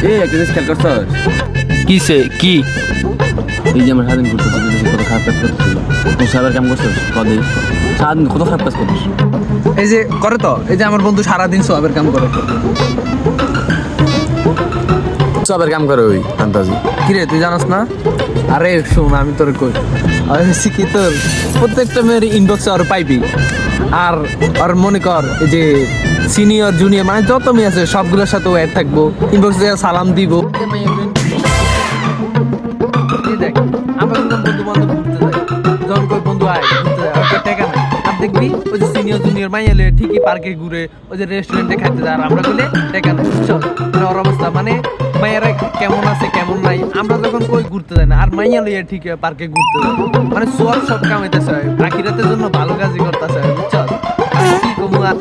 এ একটা জিনিস খেয়াল করছস? কিসে কি এই যে আমরা সারাদিন ঘুরতেছি কত খারাপ কাজ করতেছি, তুই সাহেবের কাম করছিস কদিন সারাদিন কত খারাপ কাজ করছিস? এই যে করে তো, এই যে আমার বন্ধু সারাদিন সোয়াবের কাম করে। সাহেবের কাম করে ওই আন্দাজি। কিরে তুই জানাস না? আরে শোন আমি তোর কই, হয়েছি কি তোর প্রত্যেকটা মেয়ের ইনবক্সে আর পাইবি। আর মনে কর এই যে সিনিয়র জুনিয়র মানে যত মেয়ে আছে সবগুলোর সাথে অ্যাড থাকবো, ইনবক্সে সালাম দিব। এই দেখ আমরা যখন বন্ধু বান্ধব ঘুরতে যাই, যখন কই বন্ধু আয় ঘুরতে যায়, ওকে টেকা নাই। আর দেখবি ওই যে সিনিয়র জুনিয়র মাইয়ালে ঠিকই পার্কে ঘুরে, ওই যে রেস্টুরেন্টে খাইতে যায়, আর আমরা বলে টেকা নাই। চল মানে ওর অবস্থা মানে মাইয়ারা কেমন আছে কেমন নাই, আমরা যখন কই ঘুরতে যাই না, আর মাইয়া লইয়া ঠিক পার্কে ঘুরতে যায়, মানে সব কামাইতেছে, আখিরাতের জন্য ভালো কাজই করতেছে, বুঝছ? কি কমু আর